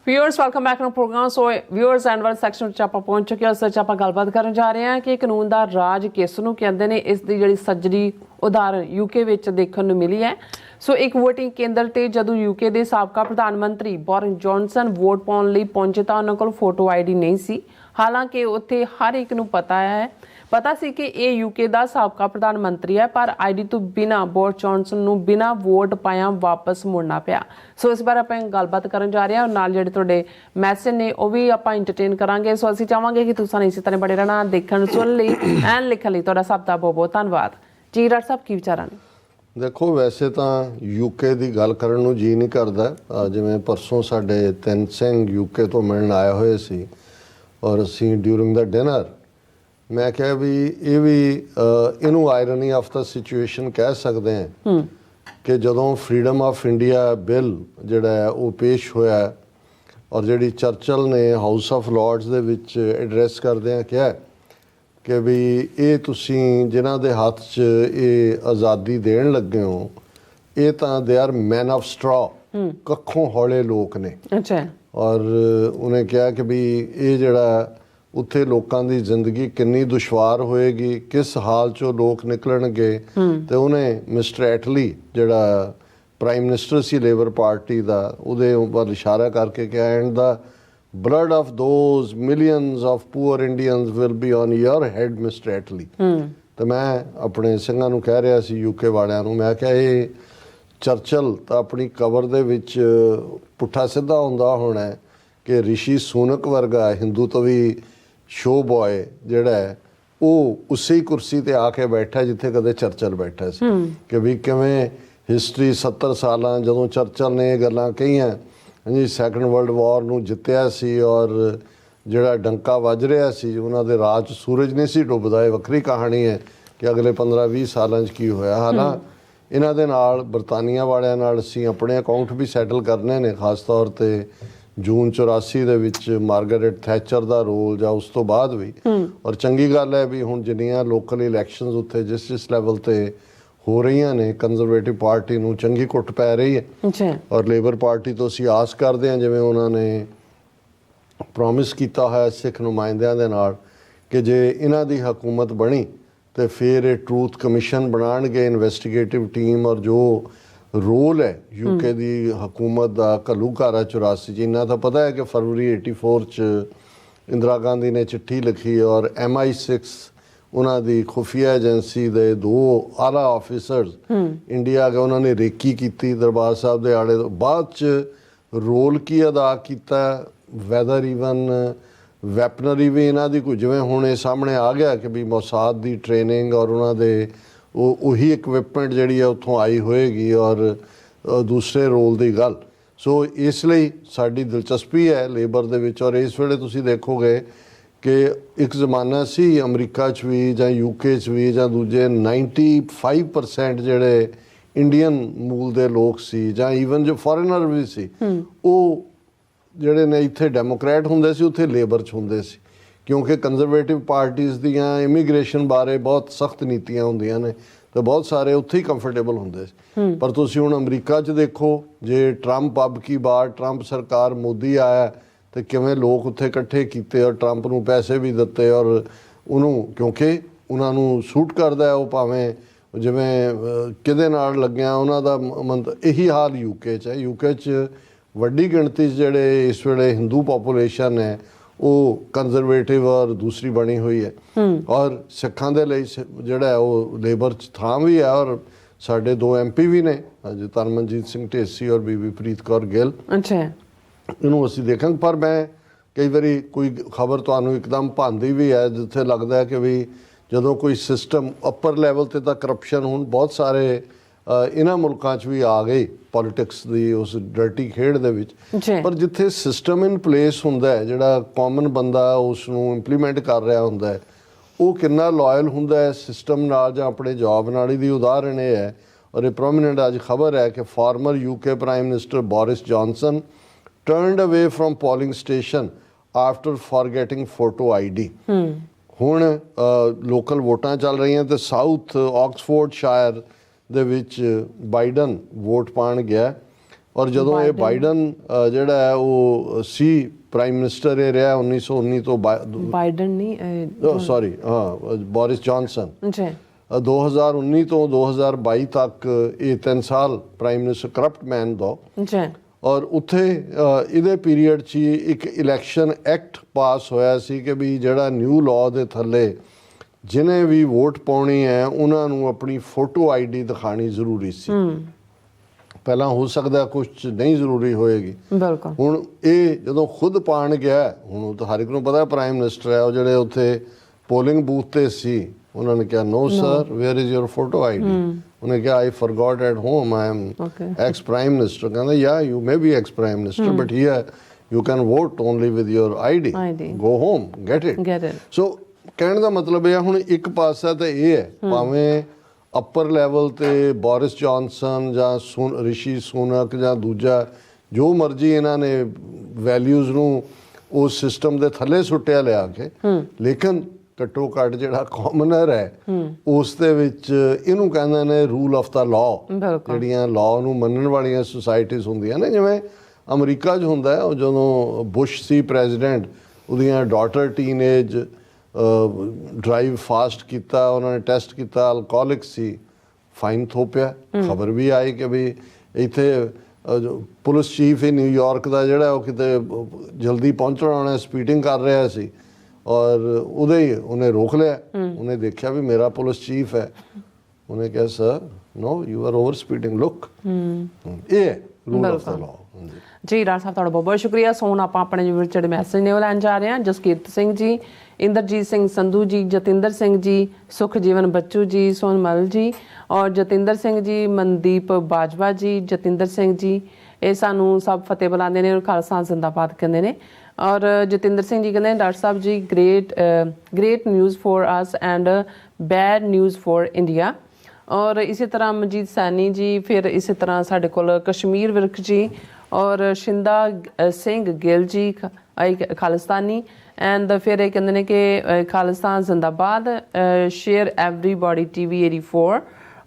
Viewers welcome back to program. So viewers end ਵਾਲ section ਵਿੱਚ ਆਪਾਂ ਪਹੁੰਚ ਚੁੱਕੇ ਹਾਂ। ਉਸ ਵਿੱਚ ਆਪਾਂ ਗੱਲਬਾਤ ਕਰਨ ਜਾ ਰਹੇ ਹਾਂ ਕਿ ਕਾਨੂੰਨ ਦਾ ਰਾਜ ਕਿਸ ਨੂੰ ਕਹਿੰਦੇ ਨੇ। ਇਸ ਦੀ ਜਿਹੜੀ ਸੱਜਰੀ ਉਦਾਹਰਨ ਯੂਕੇ ਵਿੱਚ ਦੇਖਣ ਨੂੰ ਮਿਲੀ ਹੈ। ਸੋ ਇੱਕ ਵੋਟਿੰਗ ਕੇਂਦਰ ਤੇ ਜਦੋਂ ਯੂਕੇ ਦੇ ਸਾਬਕਾ ਪ੍ਰਧਾਨ ਮੰਤਰੀ ਬੋਰਿਸ ਜੌਨਸਨ ਵੋਟ ਪਾਉਣ ਲਈ ਪਹੁੰਚੇ ਤਾਂ ਉਹਨਾਂ ਕੋਲ ਫੋਟੋ ਆਈਡੀ ਨਹੀਂ ਸੀ। ਹਾਲਾਂਕਿ ਉੱਥੇ ਹਰ ਇੱਕ ਨੂੰ ਪਤਾ ਸੀ ਕਿ ਇਹ ਯੂਕੇ ਦਾ ਸਾਬਕਾ ਪ੍ਰਧਾਨ ਮੰਤਰੀ ਹੈ, ਪਰ ਆਈਡੀ ਤੋਂ ਬਿਨਾਂ ਬੋਰਿਸ ਜੌਨਸਨ ਨੂੰ ਬਿਨਾਂ ਵੋਟ ਪਾਇਆ ਵਾਪਸ ਮੁੜਨਾ ਪਿਆ। ਸੋ ਇਸ ਬਾਰੇ ਆਪਾਂ ਗੱਲਬਾਤ ਕਰਨ ਜਾ ਰਹੇ ਹਾਂ। ਨਾਲ ਜਿਹੜੇ ਤੁਹਾਡੇ ਮੈਸੇਜ ਨੇ ਉਹ ਵੀ ਆਪਾਂ ਇੰਟਰਟੇਨ ਕਰਾਂਗੇ। ਸੋ ਅਸੀਂ ਚਾਹਾਂਗੇ ਕਿ ਤੁਸੀਂ ਇਸੇ ਤਰ੍ਹਾਂ ਬੜੇ ਰਹਿਣਾ, ਦੇਖਣ ਸੁਣਨ ਲਈ ਐਨ ਲਿਖਣ ਲਈ ਤੁਹਾਡਾ ਸਭ ਦਾ ਬਹੁਤ ਬਹੁਤ ਧੰਨਵਾਦ ਜੀ। ਡਾਕਟਰ ਸਾਹਿਬ ਕੀ ਵਿਚਾਰਾਂ ਨੇ? ਦੇਖੋ, ਵੈਸੇ ਤਾਂ ਯੂਕੇ ਦੀ ਗੱਲ ਕਰਨ ਨੂੰ ਜੀ ਨਹੀਂ ਕਰਦਾ। ਜਿਵੇਂ ਪਰਸੋਂ ਸਾਡੇ ਤਿੰਨ ਸਿੰਘ ਯੂਕੇ ਤੋਂ ਮਿਲਣ ਆਏ ਹੋਏ ਸੀ ਔਰ ਅਸੀਂ ਡਿਊਰਿੰਗ ਦਾ ਡਿਨਰ ਮੈਂ ਕਿਹਾ ਵੀ ਇਹ ਵੀ ਇਹਨੂੰ ਆਇਰਨੀ ਆਫ ਦਾ ਸਿਚੁਏਸ਼ਨ ਕਹਿ ਸਕਦੇ ਹਾਂ ਕਿ ਜਦੋਂ ਫਰੀडम ਆਫ ਇੰਡੀਆ ਬਿੱਲ ਜਿਹੜਾ ਹੈ ਉਹ ਪੇਸ਼ ਹੋਇਆ ਔਰ ਜਿਹੜੀ ਚਰਚਲ ਨੇ ਹਾਊਸ ਆਫ ਲਾਰਡਸ ਦੇ ਵਿੱਚ ਐਡਰੈਸ ਕਰਦਿਆਂ ਕਿਹਾ ਕਿ ਵੀ ਇਹ ਤੁਸੀਂ ਜਿਨ੍ਹਾਂ ਦੇ ਹੱਥ 'ਚ ਇਹ ਆਜ਼ਾਦੀ ਦੇਣ ਲੱਗੇ ਹੋ ਇਹ ਤਾਂ they are man of straw, ਕੱਖੋਂ ਹੌਲੇ ਲੋਕ ਨੇ। ਅੱਛਾ। ਔਰ ਉਹਨੇ ਕਿਹਾ ਕਿ ਵੀ ਇਹ ਜਿਹੜਾ ਉੱਥੇ ਲੋਕਾਂ ਦੀ ਜ਼ਿੰਦਗੀ ਕਿੰਨੀ ਦੁਸ਼ਵਾਰ ਹੋਏਗੀ, ਕਿਸ ਹਾਲ 'ਚੋਂ ਲੋਕ ਨਿਕਲਣਗੇ। ਤੇ ਉਹਨੇ ਮਿਸਟਰ ਐਟਲੀ ਜਿਹੜਾ ਪ੍ਰਾਈਮ ਮਿਨਿਸਟਰ ਸੀ ਲੇਬਰ ਪਾਰਟੀ ਦਾ, ਉਹਦੇ ਵੱਲ ਇਸ਼ਾਰਾ ਕਰਕੇ ਕਿਹਾ and the blood of those millions of poor Indians will be on your head, Mr. Attlee। ਤੇ ਮੈਂ ਆਪਣੇ ਸਿੰਘਾਂ ਨੂੰ ਕਹਿ ਰਿਹਾ ਸੀ ਯੂਕੇ ਵਾਲਿਆਂ ਨੂੰ, ਮੈਂ ਕਿਹਾ ਇਹ ਚਰਚਲ ਤਾਂ ਆਪਣੀ ਕਬਰ ਦੇ ਵਿੱਚ ਪੁੱਠਾ ਸਿੱਧਾ ਹੁੰਦਾ ਹੋਣਾ ਕਿ ਰਿਸ਼ੀ ਸੂਨਕ ਵਰਗਾ ਹਿੰਦੂ ਤੋਂ ਵੀ ਸ਼ੋ ਬॉय ਜਿਹੜਾ ਹੈ ਉਹ ਉਸੇ ਕੁਰਸੀ ਤੇ ਆ ਕੇ ਬੈਠਾ ਜਿੱਥੇ ਕਦੇ ਚਰਚਲ ਬੈਠਾ ਸੀ। ਕਿ ਵੀ ਕਿਵੇਂ ਹਿਸਟਰੀ 70 ਸਾਲਾਂ ਜਦੋਂ ਚਰਚਲ ਨੇ ਇਹ ਗੱਲਾਂ ਕਹੀਆਂ ਜੀ, ਸੈਕੰਡ ਵਰਲਡ ਵਾਰ ਨੂੰ ਜਿੱਤਿਆ ਸੀ ਔਰ ਜਿਹੜਾ ਡੰਕਾ ਵੱਜ ਰਿਹਾ ਸੀ ਉਹਨਾਂ ਦੇ ਰਾਜ 'ਚ ਸੂਰਜ ਨਹੀਂ ਸੀ ਡੁੱਬਦਾ। ਇਹ ਵੱਖਰੀ ਕਹਾਣੀ ਹੈ ਕਿ ਅਗਲੇ 15-20 ਸਾਲਾਂ 'ਚ ਕੀ ਹੋਇਆ। ਹਾਲਾਂ ਇਹਨਾਂ ਦੇ ਨਾਲ ਬਰਤਾਨੀਆ ਵਾਲਿਆਂ ਨਾਲ ਅਸੀਂ ਆਪਣੇ ਅਕਾਊਂਟ ਵੀ ਸੈਟਲ ਕਰਨੇ ਨੇ, ਖਾਸ ਤੌਰ 'ਤੇ ਜੂਨ 84 ਦੇ ਵਿੱਚ ਮਾਰਗਰੇਟ ਥੈਚਰ ਦਾ ਰੋਲ ਜਾਂ ਉਸ ਤੋਂ ਬਾਅਦ ਵੀ। ਔਰ ਚੰਗੀ ਗੱਲ ਹੈ ਵੀ ਹੁਣ ਜਿੰਨੀਆਂ ਲੋਕਲ ਇਲੈਕਸ਼ਨਸ ਉੱਥੇ ਜਿਸ ਲੈਵਲ 'ਤੇ ਹੋ ਰਹੀਆਂ ਨੇ ਕੰਜ਼ਰਵੇਟਿਵ ਪਾਰਟੀ ਨੂੰ ਚੰਗੀ ਕੁੱਟ ਪੈ ਰਹੀ ਹੈ। ਔਰ ਲੇਬਰ ਪਾਰਟੀ ਤੋਂ ਅਸੀਂ ਆਸ ਕਰਦੇ ਹਾਂ ਜਿਵੇਂ ਉਹਨਾਂ ਨੇ ਪ੍ਰੋਮਿਸ ਕੀਤਾ ਹੋਇਆ ਸਿੱਖ ਨੁਮਾਇੰਦਿਆਂ ਦੇ ਨਾਲ ਕਿ ਜੇ ਇਹਨਾਂ ਦੀ ਹਕੂਮਤ ਬਣੀ ਤੇ ਫਿਰ ਇਹ ਟਰੂਥ ਕਮਿਸ਼ਨ ਬਣਾਉਣਗੇ, ਇਨਵੈਸਟੀਗੇਟਿਵ ਟੀਮ। ਔਰ ਜੋ ਰੋਲ ਹੈ ਯੂਕੇ ਦੀ ਹਕੂਮਤ ਦਾ ਘੱਲੂਘਾਰਾ 84 'ਚ, ਇੰਨਾ ਤਾਂ ਪਤਾ ਹੈ ਕਿ ਫਰਵਰੀ 84 'ਚ ਇੰਦਰਾ ਗਾਂਧੀ ਨੇ ਚਿੱਠੀ ਲਿਖੀ ਔਰ MI6 ਉਹਨਾਂ ਦੀ ਖੁਫੀਆ ਏਜੰਸੀ ਦੇ 2 ਆਲਾ ਆਫਿਸਰਸ ਇੰਡੀਆ ਗਏ, ਉਹਨਾਂ ਨੇ ਰੇਕੀ ਕੀਤੀ ਦਰਬਾਰ ਸਾਹਿਬ ਦੇ ਆਲੇ। ਬਾਅਦ 'ਚ ਰੋਲ ਕੀ ਅਦਾ ਕੀਤਾ, ਵੈਦਰ ਈਵਨ ਵੈਪਨਰੀ ਵੀ ਇਹਨਾਂ ਦੀ ਕੋਈ, ਜਿਵੇਂ ਹੁਣ ਇਹ ਸਾਹਮਣੇ ਆ ਗਿਆ ਕਿ ਵੀ ਮੋਸਾਦ ਦੀ ਟ੍ਰੇਨਿੰਗ ਔਰ ਉਹਨਾਂ ਦੇ ਉਹੀ ਇਕਵਿਪਮੈਂਟ ਜਿਹੜੀ ਹੈ ਉੱਥੋਂ ਆਈ ਹੋਏਗੀ ਔਰ ਦੂਸਰੇ ਰੋਲ ਦੀ ਗੱਲ। ਸੋ ਇਸ ਲਈ ਸਾਡੀ ਦਿਲਚਸਪੀ ਹੈ ਲੇਬਰ ਦੇ ਵਿੱਚ। ਔਰ ਇਸ ਵੇਲੇ ਤੁਸੀਂ ਦੇਖੋਗੇ ਕਿ ਇੱਕ ਜ਼ਮਾਨਾ ਸੀ ਅਮਰੀਕਾ 'ਚ ਵੀ ਜਾਂ ਯੂਕੇ 'ਚ ਵੀ ਜਾਂ ਦੂਜੇ 95% ਜਿਹੜੇ ਇੰਡੀਅਨ ਮੂਲ ਦੇ ਲੋਕ ਸੀ ਜਾਂ ਈਵਨ ਜੋ ਫੋਰਨਰ ਵੀ ਸੀ ਉਹ ਜਿਹੜੇ ਨੇ ਇੱਥੇ ਡੈਮੋਕਰੈਟ ਹੁੰਦੇ ਸੀ, ਉੱਥੇ ਲੇਬਰ 'ਚ ਹੁੰਦੇ ਸੀ, ਕਿਉਂਕਿ ਕੰਜ਼ਰਵੇਟਿਵ ਪਾਰਟੀਜ਼ ਦੀਆਂ ਇਮੀਗ੍ਰੇਸ਼ਨ ਬਾਰੇ ਬਹੁਤ ਸਖਤ ਨੀਤੀਆਂ ਹੁੰਦੀਆਂ ਨੇ ਤੇ ਬਹੁਤ ਸਾਰੇ ਉੱਥੇ ਹੀ ਕੰਫਰਟੇਬਲ ਹੁੰਦੇ ਸੀ। ਪਰ ਤੁਸੀਂ ਹੁਣ ਅਮਰੀਕਾ 'ਚ ਦੇਖੋ, ਜੇ ਟਰੰਪ ਅਬ ਕੀ ਬਾਰ ਟਰੰਪ ਸਰਕਾਰ ਮੋਦੀ ਆਇਆ ਤੇ ਕਿਵੇਂ ਲੋਕ ਉੱਥੇ ਇਕੱਠੇ ਕੀਤੇ ਔਰ ਟਰੰਪ ਨੂੰ ਪੈਸੇ ਵੀ ਦਿੱਤੇ ਔਰ ਉਹਨੂੰ, ਕਿਉਂਕਿ ਉਹਨਾਂ ਨੂੰ ਸੂਟ ਕਰਦਾ ਉਹ ਭਾਵੇਂ ਜਿਵੇਂ ਕਿਹਦੇ ਨਾਲ ਲੱਗਿਆ ਉਹਨਾਂ ਦਾ ਇਹੀ ਹਾਲ ਯੂਕੇ 'ਚ ਹੈ। ਯੂਕੇ 'ਚ ਵੱਡੀ ਗਿਣਤੀ 'ਚ ਜਿਹੜੇ ਇਸ ਵੇਲੇ ਹਿੰਦੂ ਪਾਪੂਲੇਸ਼ਨ ਹੈ ਉਹ ਕੰਜ਼ਰਵੇਟਿਵ ਔਰ ਦੂਸਰੀ ਬਣੀ ਹੋਈ ਹੈ। ਔਰ ਸਿੱਖਾਂ ਦੇ ਲਈ ਜਿਹੜਾ ਉਹ ਲੇਬਰ 'ਚ ਥਾਂ ਵੀ ਹੈ ਔਰ ਸਾਡੇ 2 MP ਵੀ ਨੇ ਅੱਜ, ਤਰਨਮਨਜੀਤ ਸਿੰਘ ਢੇਸੀ ਔਰ ਬੀਬੀ ਪ੍ਰੀਤ ਕੌਰ ਗਿੱਲ। ਅੱਛਾ। ਇਹਨੂੰ ਅਸੀਂ ਦੇਖਾਂਗੇ। ਪਰ ਮੈਂ ਕਈ ਵਾਰੀ ਕੋਈ ਖਬਰ ਤੁਹਾਨੂੰ ਇੱਕਦਮ ਭਾਂਦੀ ਵੀ ਹੈ ਜਿੱਥੇ ਲੱਗਦਾ ਹੈ ਕਿ ਵੀ ਜਦੋਂ ਕੋਈ ਸਿਸਟਮ ਅੱਪਰ ਲੈਵਲ 'ਤੇ ਤਾਂ ਕਰਪਸ਼ਨ ਹੁਣ ਬਹੁਤ ਸਾਰੇ ਇਹਨਾਂ ਮੁਲਕਾਂ 'ਚ ਵੀ ਆ ਗਈ ਪੋਲੀਟਿਕਸ ਦੀ ਉਸ ਡਰਟੀ ਖੇਡ ਦੇ ਵਿੱਚ। ਪਰ ਜਿੱਥੇ ਸਿਸਟਮ ਇਨ ਪਲੇਸ ਹੁੰਦਾ ਹੈ, ਜਿਹੜਾ ਕਾਮਨ ਬੰਦਾ ਉਸ ਨੂੰ ਇੰਪਲੀਮੈਂਟ ਕਰ ਰਿਹਾ ਹੁੰਦਾ ਹੈ, ਉਹ ਕਿੰਨਾ ਲਾਇਲ ਹੁੰਦਾ ਹੈ ਸਿਸਟਮ ਨਾਲ ਜਾਂ ਆਪਣੇ ਜੌਬ ਨਾਲ। ਇਹਦੀ ਉਦਾਹਰਣ ਇਹ ਹੈ ਔਰ ਇਹ ਪ੍ਰੋਮੀਨੈਂਟ ਅੱਜ ਖਬਰ ਹੈ ਕਿ farmer UK prime minister Boris Johnson turned away from polling station after forgetting photo ID। ਹੁਣ ਲੋਕਲ ਵੋਟਾਂ ਚੱਲ ਰਹੀਆਂ ਤੇ ਸਾਊਥ ਆਕਸਫੋਰਡ ਸ਼ਾਇਰ ਦੇ ਵਿੱਚ ਬਾਈਡਨ ਵੋਟ ਪਾਉਣ ਗਿਆ ਔਰ ਜਦੋਂ ਇਹ ਬਾਈਡਨ ਜਿਹੜਾ ਹੈ ਉਹ ਸੀ ਪ੍ਰਾਈਮ ਮਿਨਿਸਟਰ ਇਹ ਰਿਹਾ 1919 ਤੋਂ ਬਾਈਡਨ ਨਹੀਂ ਸੌਰੀ ਬੋਰਿਸ ਜੌਨਸਨ ਜੀ 2019 ਤੋਂ 2022 ਤੱਕ ਇਹ 3 ਸਾਲ ਪ੍ਰਾਈਮ ਮਿਨਿਸਟਰ ਕਰਪਟ ਮੈਨ ਦਾ ਜੀ ਔਰ ਉੱਥੇ ਇਹਦੇ ਪੀਰੀਅਡ 'ਚ ਹੀ ਇੱਕ ਇਲੈਕਸ਼ਨ ਐਕਟ ਪਾਸ ਹੋਇਆ ਸੀ ਕਿ ਵੀ ਜਿਹੜਾ ਨਿਊ ਲਾਅ ਦੇ ਥੱਲੇ ਜਿਹਨੇ ਵੀ ਵੋਟ ਪਾਉਣੀ ਹੈ ਉਹਨਾਂ ਨੂੰ ਆਪਣੀ ਫੋਟੋ ਆਈਡੀ ਦਿਖਾਣੀ ਜ਼ਰੂਰੀ ਸੀ। ਪਹਿਲਾਂ ਹੋ ਸਕਦਾ ਕੁਝ ਨਹੀਂ ਜ਼ਰੂਰੀ ਹੋਏਗੀ, ਬਿਲਕੁਲ। ਹੁਣ ਇਹ ਜਦੋਂ ਖੁਦ ਪਾਣ ਗਿਆ, ਹੁਣ ਤਾਂ ਹਰ ਇੱਕ ਨੂੰ ਪਤਾ ਪ੍ਰਾਈਮ ਮਿਨਿਸਟਰ ਹੈ, ਉਹ ਜਿਹੜੇ ਉੱਥੇ ਪੋਲਿੰਗ ਬੂਥ ਤੇ ਸੀ ਉਹਨਾਂ ਨੇ ਕਿਹਾ no sir where is your photo ID. ਉਹਨੇ ਕਿਹਾ I forgot at home I am ex prime minister. ਕਹਿੰਦਾ yeah you may be ex prime minister but here you can vote only with your ID, go home get it. So ਕਹਿਣ ਦਾ ਮਤਲਬ ਇਹ ਹੁਣ ਇੱਕ ਪਾਸਾ ਤਾਂ ਇਹ ਹੈ, ਭਾਵੇਂ ਅੱਪਰ ਲੈਵਲ ਤੇ ਬੋਰਿਸ ਜੌਨਸਨ ਜਾਂ ਰਿਸ਼ੀ ਸੁਨਕ ਜਾਂ ਦੂਜਾ ਜੋ ਮਰਜ਼ੀ ਇਹਨਾਂ ਨੇ ਵੈਲਿਊਜ਼ ਨੂੰ ਉਸ ਸਿਸਟਮ ਦੇ ਥੱਲੇ ਸੁੱਟਿਆ ਲਿਆ ਕੇ, ਲੇਕਿਨ ਘੱਟੋ ਘੱਟ ਜਿਹੜਾ ਕਾਮਨਰ ਹੈ ਉਸ ਦੇ ਵਿੱਚ ਇਹਨੂੰ ਕਹਿੰਦੇ ਨੇ ਰੂਲ ਆਫ ਦਾ ਲਾਅ। ਜਿਹੜੀਆਂ ਲਾਅ ਨੂੰ ਮੰਨਣ ਵਾਲੀਆਂ ਸੁਸਾਇਟੀਜ਼ ਹੁੰਦੀਆਂ ਨੇ, ਜਿਵੇਂ ਅਮਰੀਕਾ 'ਚ ਹੁੰਦਾ ਹੈ, ਉਹ ਜਦੋਂ ਬੁਸ਼ ਸੀ ਪ੍ਰੈਜ਼ੀਡੈਂਟ, ਉਹਦੀਆਂ ਡਾਟਰ ਟੀਨਏਜ ਡਰਾਈਵ ਫਾਸਟ ਕੀਤਾ, ਉਹਨਾਂ ਨੇ ਟੈਸਟ ਕੀਤਾ, ਅਲਕੋਹਲਿਕ ਸੀ, ਫਾਈਨ ਥੋਪਿਆ। ਖਬਰ ਵੀ ਆਈ ਕਿ ਵੀ ਇੱਥੇ ਪੁਲਿਸ ਚੀਫ ਹੀ ਨਿਊਯਾਰਕ ਦਾ ਜਿਹੜਾ ਉਹ ਕਿਤੇ ਜਲਦੀ ਪਹੁੰਚਣਾ ਉਹਨੇ ਸਪੀਡਿੰਗ ਕਰ ਰਿਹਾ ਸੀ ਔਰ ਉਹਨੇ ਰੋਕ ਲਿਆ। ਉਹਨੇ ਦੇਖਿਆ ਵੀ ਮੇਰਾ ਪੁਲਿਸ ਚੀਫ ਹੈ, ਉਹਨੇ ਕਿਹਾ sir no you are over speeding look. ਇਹ ਰੂਲ ਆਫ ਦਾ ਲਾਅ। ਜੀ ਡਾਕਟਰ ਸਾਹਿਬ ਤੁਹਾਡਾ ਬਹੁਤ ਬਹੁਤ ਸ਼ੁਕਰੀਆ। ਸੋ ਹੁਣ ਆਪਾਂ ਆਪਣੇ ਜਿਹੜੇ ਮੈਸੇਜ ਨੇ ਉਹ ਲੈਣ ਜਾ ਰਹੇ ਹਾਂ। ਜਸਕੀਰਤ ਸਿੰਘ ਜੀ, ਇੰਦਰਜੀਤ ਸਿੰਘ ਸੰਧੂ ਜੀ, ਜਤਿੰਦਰ ਸਿੰਘ ਜੀ, ਸੁਖਜੀਵਨ ਬੱਚੂ ਜੀ, ਸੋਨਮਲ ਜੀ ਔਰ ਜਤਿੰਦਰ ਸਿੰਘ ਜੀ, ਮਨਦੀਪ ਬਾਜਵਾ ਜੀ, ਜਤਿੰਦਰ ਸਿੰਘ ਜੀ, ਇਹ ਸਾਨੂੰ ਸਭ ਫਤਿਹ ਬੁਲਾਉਂਦੇ ਨੇ ਔਰ ਖਾਲਸਾ ਜ਼ਿੰਦਾਬਾਦ ਕਹਿੰਦੇ ਨੇ। ਔਰ ਜਤਿੰਦਰ ਸਿੰਘ ਜੀ ਕਹਿੰਦੇ doctor Sahib ji great news for us and bad news for India. ਔਰ ਇਸੇ ਤਰ੍ਹਾਂ ਮਨਜੀਤ ਸੈਣੀ ਜੀ, ਫਿਰ ਇਸੇ ਤਰ੍ਹਾਂ ਸਾਡੇ ਕੋਲ ਕਸ਼ਮੀਰ ਵਿਰਕ ਜੀ ਔਰ ਸ਼ਿੰਦਾ ਸਿੰਘ ਗਿੱਲ ਜੀ ਖਾਲਿਸਤਾਨੀ ਐਂਡ ਫਿਰ ਇਹ ਕਹਿੰਦੇ ਨੇ ਕਿ ਖਾਲਿਸਤਾਨ ਜ਼ਿੰਦਾਬਾਦ, ਸ਼ੇਅਰ ਐਵਰੀਬਾਡੀ TV 84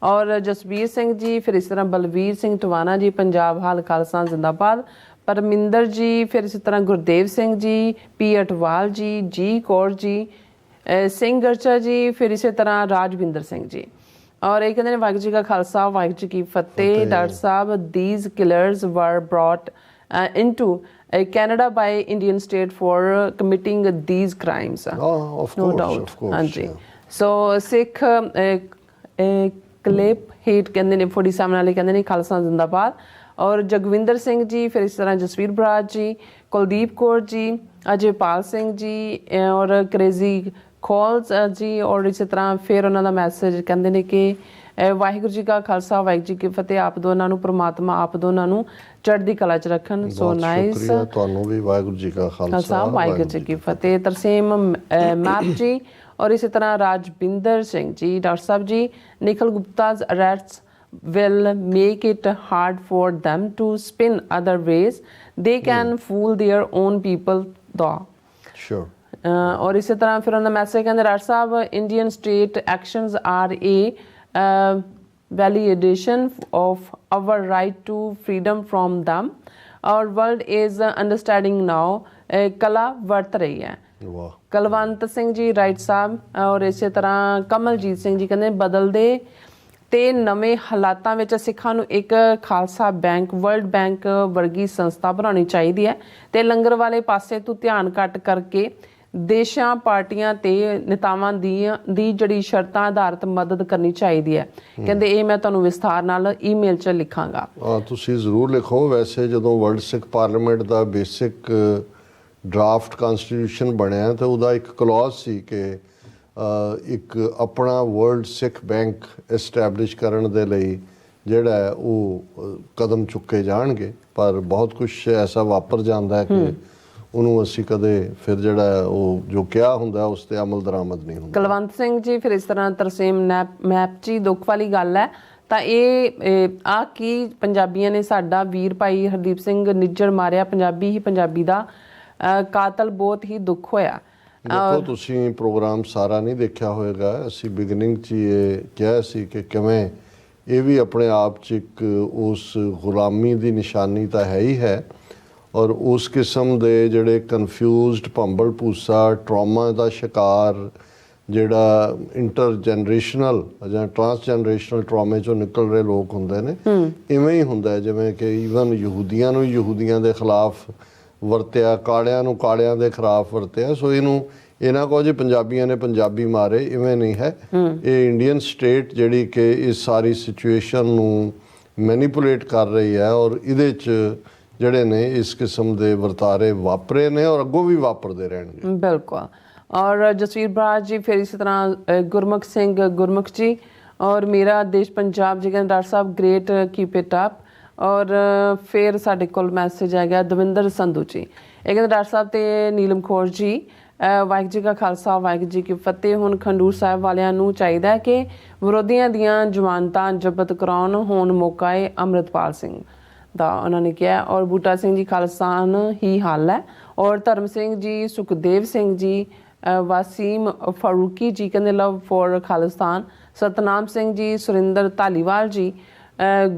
ਔਰ ਜਸਬੀਰ ਸਿੰਘ ਜੀ, ਫਿਰ ਇਸ ਤਰ੍ਹਾਂ ਬਲਵੀਰ ਸਿੰਘ ਟਵਾਣਾ ਜੀ, ਪੰਜਾਬ ਹਾਲ ਖਾਲਿਸਤਾਨ ਜ਼ਿੰਦਾਬਾਦ, ਪਰਮਿੰਦਰ ਜੀ, ਫਿਰ ਇਸੇ ਤਰ੍ਹਾਂ ਗੁਰਦੇਵ ਸਿੰਘ ਜੀ, ਪੀ ਅਟਵਾਲ ਜੀ ਕੌਰ ਜੀ, ਸਿੰਘ ਗਰਚਾ ਜੀ, ਫਿਰ ਇਸੇ ਤਰ੍ਹਾਂ ਰਾਜਵਿੰਦਰ ਸਿੰਘ ਜੀ ਔਰ ਇਹ ਕਹਿੰਦੇ ਨੇ ਵਾਹਿਗੁਰੂ ਜੀ ਕਾ ਖਾਲਸਾ ਵਾਹਿਗੁਰੂ ਜੀ ਕੀ ਫਤਿਹ। Doctor Sahib these killers were brought into Canada by Indian state for committing these crimes. Of no course, doubt. of course, ਹਾਂਜੀ yeah. ਸੋ ਸਿੱਖ ਕਲੇਪ ਹੇਟ ਕਹਿੰਦੇ ਨੇ 47 ਵਾਲੇ ਕਹਿੰਦੇ ਨੇ ਖਾਲਸਾ ਜ਼ਿੰਦਾਬਾਦ ਔਰ ਜਗਵਿੰਦਰ ਸਿੰਘ ਜੀ, ਫਿਰ ਇਸ ਤਰ੍ਹਾਂ ਜਸਵੀਰ ਬਰਾਜ ਜੀ, ਕੁਲਦੀਪ ਕੌਰ ਜੀ, ਅਜੇਪਾਲ ਸਿੰਘ ਜੀ ਔਰ ਕਰੇਜ਼ੀ ਖੋਲਸ ਜੀ ਔਰ ਇਸੇ ਤਰ੍ਹਾਂ ਫਿਰ ਉਹਨਾਂ ਦਾ ਮੈਸੇਜ ਕਹਿੰਦੇ ਨੇ ਕਿ ਵਾਹਿਗੁਰੂ ਜੀ ਕਾ ਖਾਲਸਾ ਵਾਹਿਗੁਰੂ ਜੀ ਕੀ ਫਤਿਹ। ਆਪ ਦੋਨਾਂ ਨੂੰ ਪ੍ਰਮਾਤਮਾ ਆਪ ਦੋਨਾਂ ਨੂੰ ਚੜ੍ਹਦੀ ਕਲਾ 'ਚ ਰੱਖਣ। ਸੋ ਨਾਈਸ, ਤੁਹਾਨੂੰ ਵੀ ਵਾਹਿਗੁਰੂ ਜੀ ਕਾ ਖਾਲਸਾ ਵਾਹਿਗੁਰੂ ਜੀ ਕੀ ਫਤਿਹ। ਤਰਸੇਮ ਮੈਪ ਜੀ ਔਰ ਇਸੇ ਤਰ੍ਹਾਂ Rajwinder Singh ji, doctor Sahib ji Nikhil ਗੁਪਤਾ's arrests will make it hard for them to spin other ways. They can fool their own people though. Sure. ਔਰ ਇਸੇ ਤਰ੍ਹਾਂ ਫਿਰ ਉਹਨਾਂ ਦਾ ਮੈਸੇਜ ਕਹਿੰਦੇ ਡਾਕਟਰ ਸਾਹਿਬ Indian state actions are a validation of our right to freedom from them. Our world is understanding now. ਕਲਾ ਵਰਤ ਰਹੀ ਹੈ। ਕਲਵੰਤ ਸਿੰਘ ਜੀ ਰਾਈਟ ਸਾਹਿਬ ਔਰ ਇਸੇ ਤਰ੍ਹਾਂ ਕਮਲਜੀਤ ਸਿੰਘ ਜੀ ਕਹਿੰਦੇ ਬਦਲਦੇ ਤੇ ਨਵੇਂ ਹਾਲਾਤਾਂ ਵਿੱਚ ਸਿੱਖਾਂ ਨੂੰ ਇੱਕ ਖਾਲਸਾ ਬੈਂਕ ਵਰਲਡ ਬੈਂਕ ਵਰਗੀ ਸੰਸਥਾ ਬਣਾਉਣੀ ਚਾਹੀਦੀ ਹੈ ਤੇ ਲੰਗਰ ਵਾਲੇ ਪਾਸੇ ਤੋਂ ਧਿਆਨ ਘੱਟ ਕਰਕੇ ਦੇਸ਼ਾਂ ਪਾਰਟੀਆਂ ਤੇ ਨੇਤਾਵਾਂ ਦੀ ਜਿਹੜੀ ਸ਼ਰਤਾਂ ਆਧਾਰਿਤ ਮਦਦ ਕਰਨੀ ਚਾਹੀਦੀ ਹੈ। ਕਹਿੰਦੇ ਇਹ ਮੈਂ ਤੁਹਾਨੂੰ ਵਿਸਥਾਰ ਨਾਲ ਈਮੇਲ 'ਚ ਲਿਖਾਂਗਾ। ਤੁਸੀਂ ਜ਼ਰੂਰ ਲਿਖੋ। ਵੈਸੇ ਜਦੋਂ ਵਰਲਡ ਸਿੱਖ ਪਾਰਲੀਮੈਂਟ ਦਾ ਬੇਸਿਕ ਡਰਾਫਟ ਕਨਸਟੀਟਿਊਸ਼ਨ ਬਣਿਆ ਤਾਂ ਉਹਦਾ ਇੱਕ ਕਲੌਜ਼ ਸੀ ਕਿ ਇੱਕ ਆਪਣਾ ਵਰਲਡ ਸਿੱਖ ਬੈਂਕ ਐਸਟੈਬਲਿਸ਼ ਕਰਨ ਦੇ ਲਈ ਜਿਹੜਾ ਹੈ ਉਹ ਕਦਮ ਚੁੱਕੇ ਜਾਣਗੇ, ਪਰ ਬਹੁਤ ਕੁਝ ਐਸਾ ਵਾਪਰ ਜਾਂਦਾ ਹੈ ਕਿ ਉਹਨੂੰ ਅਸੀਂ ਕਦੇ ਫਿਰ ਜਿਹੜਾ ਉਹ ਜੋ ਕਿਹਾ ਹੁੰਦਾ ਉਸ ਤੇ ਅਮਲ ਦਰਾਮਦ ਨਹੀਂ ਹੁੰਦਾ। ਕੁਲਵੰਤ ਸਿੰਘ ਜੀ, ਫਿਰ ਇਸ ਤਰ੍ਹਾਂ ਤਰਸੇਮ ਮੈਪ ਜੀ, ਦੁੱਖ ਵਾਲੀ ਗੱਲ ਹੈ ਤਾਂ ਇਹ ਆ ਕੀ ਪੰਜਾਬੀਆਂ ਨੇ ਸਾਡਾ ਵੀਰ ਭਾਈ ਹਰਦੀਪ ਸਿੰਘ ਨਿੱਜਰ ਮਾਰਿਆ, ਪੰਜਾਬੀ ਹੀ ਪੰਜਾਬੀ ਦਾ ਕਾਤਲ, ਬਹੁਤ ਹੀ ਦੁੱਖ ਹੋਇਆ। ਦੇਖੋ ਤੁਸੀਂ ਪ੍ਰੋਗਰਾਮ ਸਾਰਾ ਨਹੀਂ ਦੇਖਿਆ ਹੋਏਗਾ, ਅਸੀਂ ਬਿਗਨਿੰਗ 'ਚ ਇਹ ਕਿਹਾ ਸੀ ਕਿ ਕਿਵੇਂ ਇਹ ਵੀ ਆਪਣੇ ਆਪ 'ਚ ਇੱਕ ਉਸ ਗੁਲਾਮੀ ਦੀ ਨਿਸ਼ਾਨੀ ਤਾਂ ਹੈ ਹੀ ਹੈ। ਔਰ ਉਸ ਕਿਸਮ ਦੇ ਜਿਹੜੇ ਕਨਫਿਊਜ਼ਡ ਭੰਬਲ ਭੂਸਾ ਟਰਾਮਾ ਦਾ ਸ਼ਿਕਾਰ ਜਿਹੜਾ ਇੰਟਰ ਜਨਰੇਸ਼ਨਲ ਜਾਂ ਟਰਾਂਸਜਨਰੇਸ਼ਨਲ ਟਰਾਮੇ ਚੋਂ ਨਿਕਲ ਰਹੇ ਲੋਕ ਹੁੰਦੇ ਨੇ, ਇਵੇਂ ਹੀ ਹੁੰਦਾ ਹੈ ਜਿਵੇਂ ਕਿ ਈਵਨ ਯਹੂਦੀਆਂ ਨੂੰ ਯਹੂਦੀਆਂ ਦੇ ਖਿਲਾਫ ਵਰਤਿਆ, ਕਾਲਿਆਂ ਨੂੰ ਕਾਲਿਆਂ ਦੇ ਖਿਲਾਫ ਵਰਤਿਆ। ਸੋ ਇਹਨੂੰ ਇਹਨਾਂ ਕੋ ਜੀ ਪੰਜਾਬੀਆਂ ਨੇ ਪੰਜਾਬੀ ਮਾਰੇ, ਇਵੇਂ ਨਹੀਂ ਹੈ। ਇਹ ਇੰਡੀਅਨ ਸਟੇਟ ਜਿਹੜੀ ਕਿ ਇਸ ਸਾਰੀ ਸਿਚੁਏਸ਼ਨ ਨੂੰ ਮੈਨੀਪੂਲੇਟ ਕਰ ਰਹੀ ਹੈ ਔਰ ਇਹਦੇ 'ਚ ਜਿਹੜੇ ਨੇ ਇਸ ਕਿਸਮ ਦੇ ਵਰਤਾਰੇ ਵਾਪਰੇ ਨੇ ਔਰ ਅੱਗੋਂ ਵੀ ਵਾਪਰਦੇ ਰਹਿਣਗੇ। ਬਿਲਕੁਲ। ਔਰ ਜਸਵੀਰ ਬਰਾੜ ਜੀ, ਫਿਰ ਇਸੇ ਤਰ੍ਹਾਂ ਗੁਰਮੁਖ ਸਿੰਘ ਗੁਰਮੁਖ ਜੀ, ਔਰ ਮੇਰਾ ਦੇਸ਼ ਪੰਜਾਬ ਜੀ ਕਹਿੰਦੇ doctor Sahib great, keep it up. ਔਰ ਫਿਰ ਸਾਡੇ ਕੋਲ ਮੈਸੇਜ ਆ ਗਿਆ ਦਵਿੰਦਰ ਸੰਧੂ ਜੀ, ਇਹ ਕਹਿੰਦੇ ਡਾਕਟਰ ਸਾਹਿਬ ਤੇ ਨੀਲਮ ਖੌਰ ਜੀ, ਵਾਹਿਗੁਰੂ ਜੀ ਕਾ ਖਾਲਸਾ ਵਾਹਿਗੁਰੂ ਜੀ ਕੀ ਫਤਿਹ। ਹੁਣ ਖੰਡੂਰ ਸਾਹਿਬ ਵਾਲਿਆਂ ਨੂੰ ਚਾਹੀਦਾ ਕਿ ਵਿਰੋਧੀਆਂ ਦੀਆਂ ਜ਼ਮਾਨਤਾਂ ਜ਼ਬਤ ਕਰਾਉਣ, ਹੁਣ ਮੌਕਾ ਹੈ ਅੰਮ੍ਰਿਤਪਾਲ ਸਿੰਘ ਦਾ, ਉਹਨਾਂ ਨੇ ਕਿਹਾ। ਔਰ ਬੂਟਾ ਸਿੰਘ ਜੀ, ਖਾਲਿਸਤਾਨ ਹੀ ਹੱਲ ਹੈ। ਔਰ ਧਰਮ ਸਿੰਘ ਜੀ, ਸੁਖਦੇਵ ਸਿੰਘ ਜੀ, ਵਾਸੀਮ ਫਾਰੂਕੀ ਜੀ ਕਹਿੰਦੇ ਲਵ ਫॉर ਖਾਲਿਸਤਾਨ। ਸਤਨਾਮ ਸਿੰਘ ਜੀ, ਸੁਰਿੰਦਰ ਧਾਲੀਵਾਲ ਜੀ,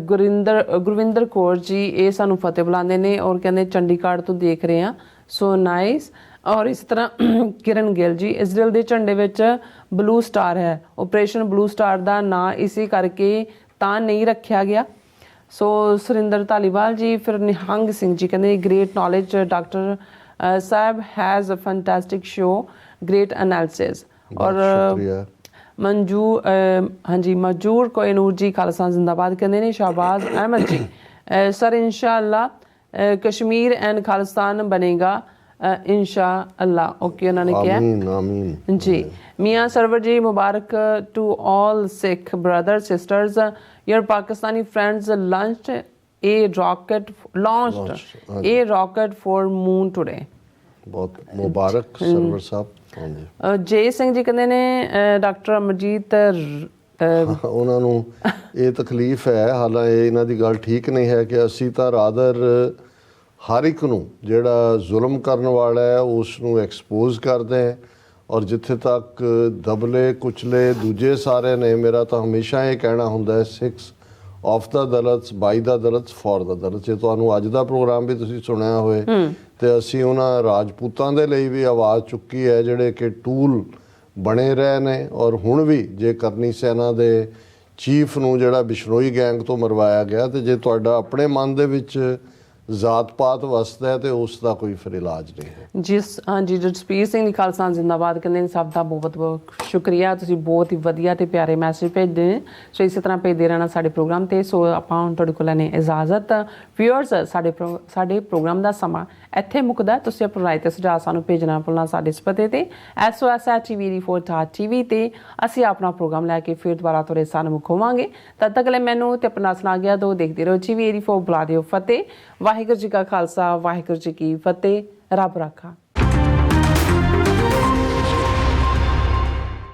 ਗੁਰਵਿੰਦਰ ਕੌਰ ਜੀ, ਇਹ ਸਾਨੂੰ ਫਤਿਹ ਬੁਲਾਉਂਦੇ ਨੇ ਔਰ ਕਹਿੰਦੇ ਚੰਡੀਗੜ੍ਹ ਤੋਂ ਦੇਖ ਰਹੇ ਆ, ਸੋ ਨਾਈਸ। ਔਰ ਇਸ ਤਰ੍ਹਾਂ ਕਿਰਨ ਗਿੱਲ ਜੀ, ਇਜ਼ਰਾਈਲ ਦੇ ਝੰਡੇ ਵਿੱਚ ਬਲੂ ਸਟਾਰ ਹੈ, ਆਪਰੇਸ਼ਨ ਬਲੂ ਸਟਾਰ ਦਾ ਨਾਂ ਇਸੇ ਕਰਕੇ ਤਾਂ ਨਹੀਂ ਰੱਖਿਆ ਗਿਆ। ਸੋ ਸੁਰਿੰਦਰ ਧਾਲੀਵਾਲ ਜੀ, ਫਿਰ ਨਿਹੰਗ ਸਿੰਘ ਜੀ ਕਹਿੰਦੇ ਗ੍ਰੇਟ ਨੌਲੇਜ ਡਾਕਟਰ ਸਾਹਿਬ has a fantastic show, great analysis. ਔਰ ਮੰਜੂ ਹਾਂਜੀ ਮਜੂਰ ਕੋਇਨੂਰ ਜੀ, ਖਾਲਸਾ ਜ਼ਿੰਦਾਬਾਦ ਕਹਿੰਦੇ ਨੇ। ਸ਼ਾਹਬਾਜ਼ ਅਹਿਮਦ ਜੀ, ਸਰ ਇਨਸ਼ਾਅੱਲਾ ਕਸ਼ਮੀਰ ਐਂਡ ਖਾਲਿਸਤਾਨ ਬਣੇਗਾ इंशा अल्लाह। ओके, उन्होंने किया आमीन जी। मियाँ सरवर जी, मुबारक to all Sikh brothers sisters, your Pakistani friends launched a rocket for moon today. बहुत मुबारक सरवर साहब। जय सिंह जी कहते ने डॉक्टर अमरजीत ਉਹਨਾਂ ਨੂੰ ਇਹ ਤਕਲੀਫ ਹੈ, ਹਾਲਾਂਕਿ ਇਹਨਾਂ ਦੀ ਗੱਲ ਠੀਕ ਨਹੀਂ ਹੈ ਕਿ ਅਸੀਂ ਤਾਂ ਰਾਦਰ ਹਰ ਇੱਕ ਨੂੰ ਜਿਹੜਾ ਜ਼ੁਲਮ ਕਰਨ ਵਾਲਾ ਹੈ ਉਸ ਨੂੰ ਐਕਸਪੋਜ਼ ਕਰਦੇ ਹੈ ਔਰ ਜਿੱਥੇ ਤੱਕ ਦਬਲੇ ਕੁਚਲੇ ਦੂਜੇ ਸਾਰੇ ਨੇ, ਮੇਰਾ ਤਾਂ ਹਮੇਸ਼ਾ ਇਹ ਕਹਿਣਾ ਹੁੰਦਾ ਹੈ 6 of the ਦਲਤ by the ਦਲਤ for ਦਾ ਦਲਤ। ਜੇ ਤੁਹਾਨੂੰ ਅੱਜ ਦਾ ਪ੍ਰੋਗਰਾਮ ਵੀ ਤੁਸੀਂ ਸੁਣਿਆ ਹੋਏ ਤੇ ਅਸੀਂ ਉਹਨਾਂ ਰਾਜਪੂਤਾਂ ਦੇ ਲਈ ਵੀ ਆਵਾਜ਼ ਚੁੱਕੀ ਹੈ ਜਿਹੜੇ ਕਿ ਟੂਲ ਬਣੇ ਰਹੇ ਨੇ ਔਰ ਹੁਣ ਵੀ ਜੇ ਕਰਨੀ ਸੈਨਾ ਦੇ ਚੀਫ ਨੂੰ ਜਿਹੜਾ ਬਿਸ਼ਨੋਈ ਗੈਂਗ ਤੋਂ ਮਰਵਾਇਆ ਗਿਆ, ਤੇ ਜੇ ਤੁਹਾਡਾ ਆਪਣੇ ਮਨ ਦੇ ਵਿੱਚ ਜ਼ਾਤ ਪਾਤ ਵਸਦਾ ਹੈ ਤੇ ਉਸ ਦਾ ਕੋਈ ਫਿਰ ਇਲਾਜ ਨਹੀਂ ਹੈ। ਜਿਸ ਹਾਂਜੀ ਜਸਪੀਰ ਸਿੰਘ ਦੀ ਖਾਲਸਾ ਜ਼ਿੰਦਾਬਾਦ ਕਹਿੰਦੇ ਨੇ, ਸਭ ਦਾ ਬਹੁਤ ਬਹੁਤ ਸ਼ੁਕਰੀਆ, ਤੁਸੀਂ ਬਹੁਤ ਹੀ ਵਧੀਆ ਤੇ ਪਿਆਰੇ ਮੈਸੇਜ ਭੇਜਦੇ ਨੇ। ਸੋ ਇਸੇ ਤਰ੍ਹਾਂ ਭੇਜਦੇ ਰਹਿਣਾ ਸਾਡੇ ਪ੍ਰੋਗਰਾਮ ਤੇ। ਸੋ ਆਪਾਂ ਹੁਣ ਤੁਹਾਡੇ ਕੋਲ ਲੈਣੇ ਇਜਾਜ਼ਤ। ਵਿਊਅਰਸ, ਸਾਡੇ ਪ੍ਰੋਗਰਾਮ ਦਾ ਸਮਾਂ ਇੱਥੇ ਮੁੱਕਦਾ। ਤੁਸੀਂ ਆਪਣੀ ਰਾਏ ਤੇ ਸੁਝਾਅ ਸਾਨੂੰ ਭੇਜਣਾ ਭੁੱਲਣਾ ਸਾਡੇ ਇਸ ਪਤੇ ਤੇ SOS@TV ਤੇ ਅਸੀਂ ਆਪਣਾ ਪ੍ਰੋਗਰਾਮ ਲੈ ਕੇ ਫਿਰ ਦੁਬਾਰਾ ਤੁਹਾਡੇ ਸਾਹਮਣੇ ਹੋਵਾਂਗੇ। ਤਦ ਤੱਕ ਲਈ ਮੈਨੂੰ ਤੇ ਆਪਣਾ ਸੁਣਾ ਗਿਆ ਦੋ ਦੇਖਦੇ ਰਹੋ TV 84 ਬੁਲਾ ਦਿਓ ਫਤਿਹ। ਵਾਹਿਗੁਰੂ ਜੀ ਕਾ ਖਾਲਸਾ ਵਾਹਿਗੁਰੂ ਜੀ ਕੀ ਫਤਿਹ। ਰੱਬ ਰਾਖਾ।